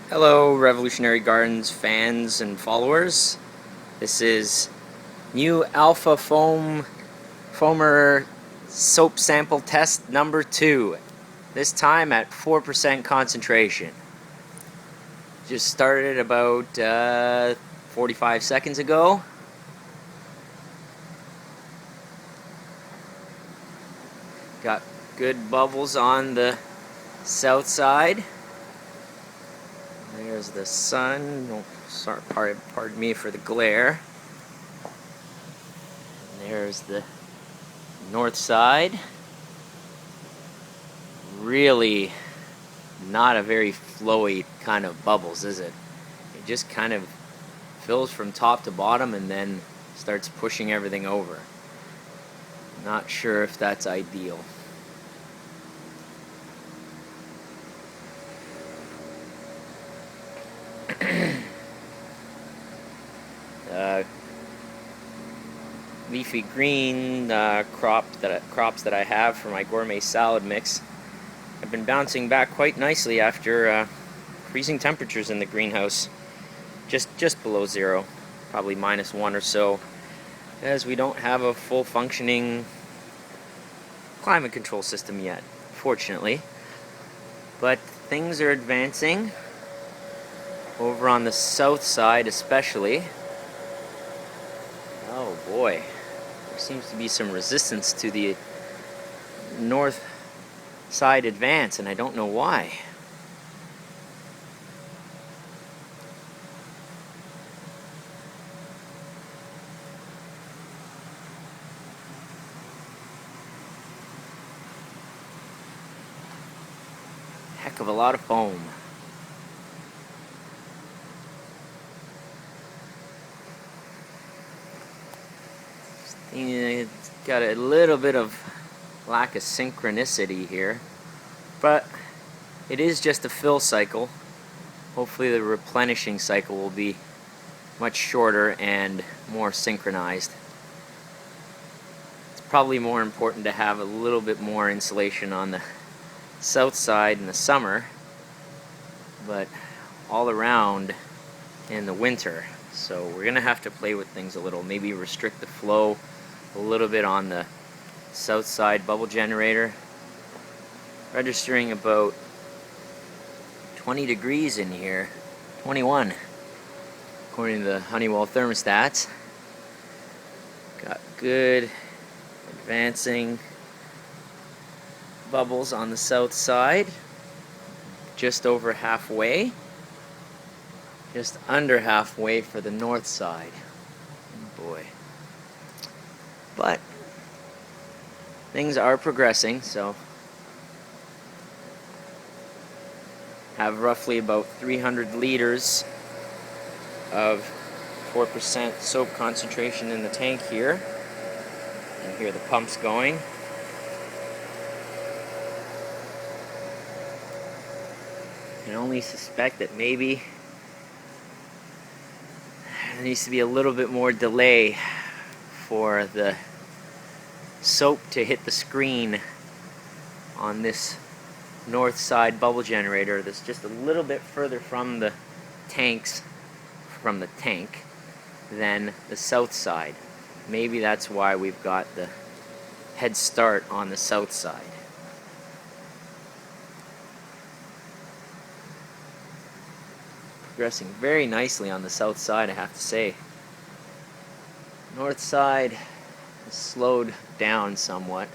Hello, Revolutionary Gardens fans and followers. This is new Alpha Foamer soap sample test number 2. This time at 4% concentration. Just started about 45 seconds ago. Got good bubbles on the south side. There's the sun. Oh, sorry, pardon me for the glare. And there's the north side. Really not a very flowy kind of bubbles, is it? It just kind of fills from top to bottom and then starts pushing everything over. Not sure if that's ideal. Leafy green crops that I have for my gourmet salad mix have been bouncing back quite nicely after freezing temperatures in the greenhouse, just below zero, probably -1 or so, as we don't have a full functioning climate control system yet, fortunately. But things are advancing over on the south side, especially. Oh boy, there seems to be some resistance to the north side advance, and I don't know why. Heck of a lot of foam. It's got a little bit of lack of synchronicity here, but it is just a fill cycle. Hopefully the replenishing cycle will be much shorter and more synchronized. It's probably more important to have a little bit more insulation on the south side in the summer, but all around in the winter. So we're gonna have to play with things a little, maybe restrict the flow a little bit on the south side bubble generator, registering about 20 degrees in here, 21 according to the Honeywell thermostats. Got good advancing bubbles on the south side, just over halfway, just under halfway for the north side. Oh boy. But things are progressing, so have roughly about 300 liters of 4% soap concentration in the tank here. And hear the pumps going. I can only suspect that maybe there needs to be a little bit more delay for the soap to hit the screen on this north side bubble generator that's just a little bit further from the tank than the south side. Maybe that's why we've got the head start on the south side. Progressing very nicely on the south side, I have to say. North side has slowed down somewhat.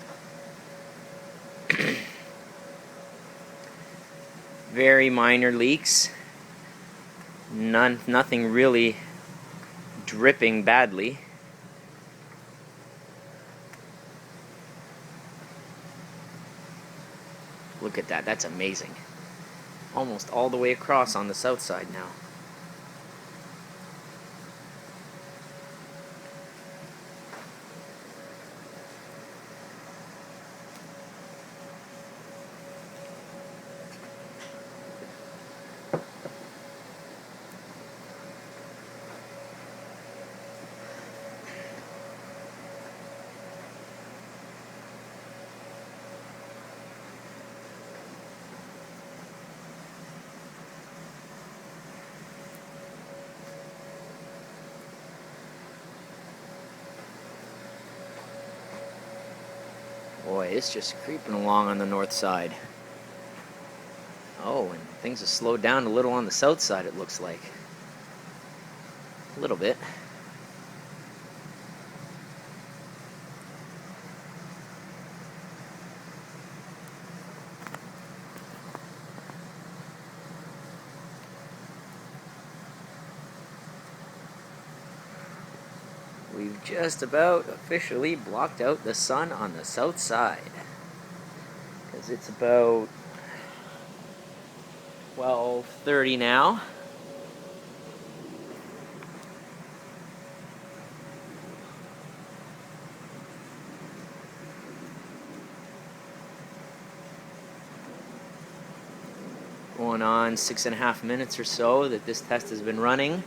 Very minor leaks. Nothing really dripping badly. Look at that, that's amazing. Almost all the way across on the south side now. it's just creeping along on the north side. Oh, and things have slowed down a little on the south side, it looks like. A little bit. We've just about officially blocked out the sun on the south side, because it's about 12:30 now. Going on 6.5 minutes or so that this test has been running.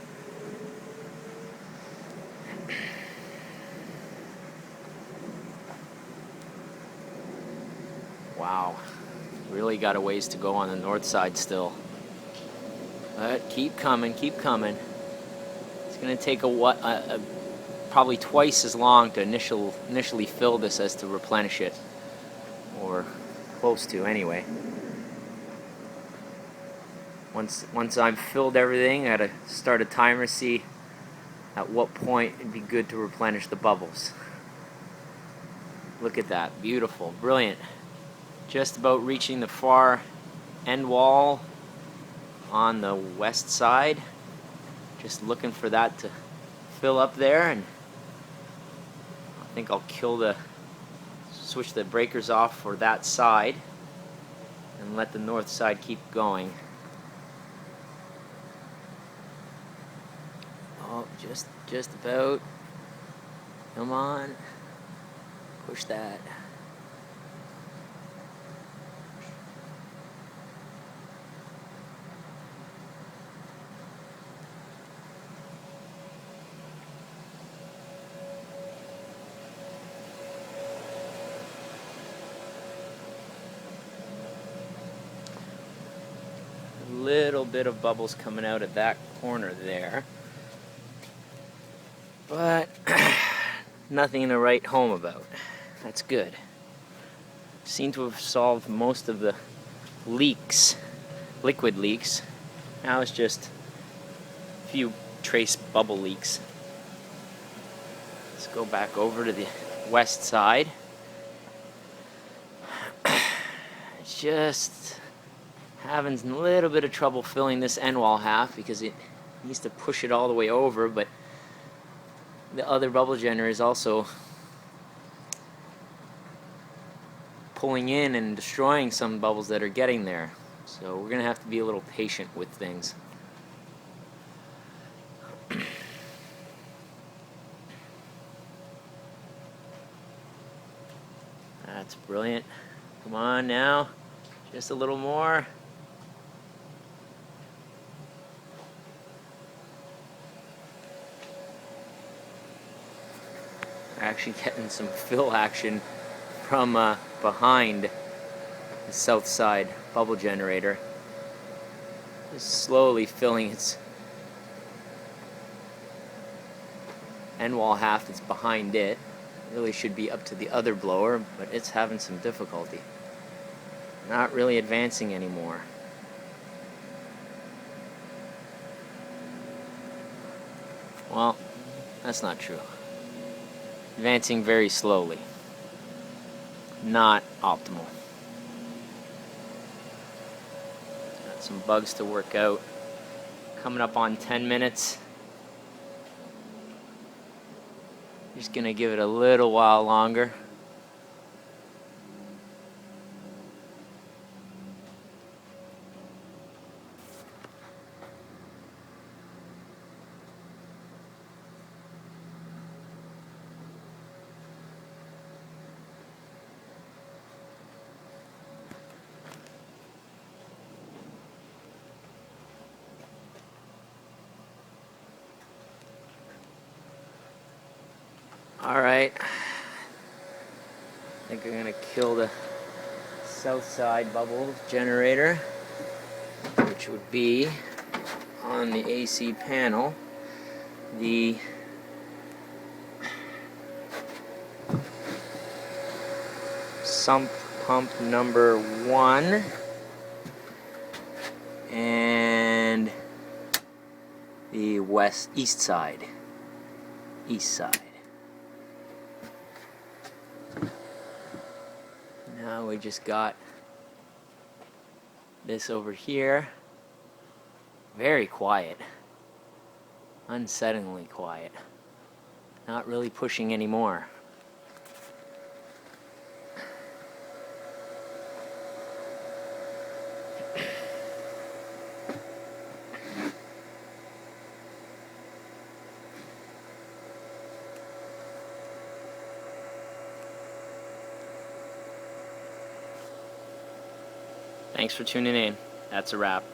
Wow, really got a ways to go on the north side still. But keep coming, keep coming. It's going to take probably twice as long to initially fill this as to replenish it, or close to anyway. Once I've filled everything, I got to start a timer, see at what point it'd be good to replenish the bubbles. Look at that, beautiful, brilliant. Just about reaching the far end wall on the west side. Just looking for that to fill up there, and I think I'll switch the breakers off for that side and let the north side keep going. Oh, just about. Come on. Push that. Little bit of bubbles coming out at that corner there, but nothing to write home about. That's good. Seem to have solved most of the leaks, liquid leaks. Now it's just a few trace bubble leaks. Let's go back over to the west side. Just having a little bit of trouble filling this end wall half because it needs to push it all the way over, but the other bubble generator is also pulling in and destroying some bubbles that are getting there. So we're going to have to be a little patient with things. That's brilliant. Come on now. Just a little more. Actually getting some fill action from behind the south side bubble generator. Just slowly filling its end wall half that's behind it. Really should be up to the other blower, but it's having some difficulty. Not really advancing anymore. Well, that's not true. Advancing very slowly. Not optimal. Got some bugs to work out. Coming up on 10 minutes. Just gonna give it a little while longer. Alright, I think I'm going to kill the south side bubble generator, which would be on the AC panel. The sump pump number 1 and the east side. Now we just got this over here. Very quiet. Unsettlingly quiet. Not really pushing anymore. Thanks for tuning in. That's a wrap.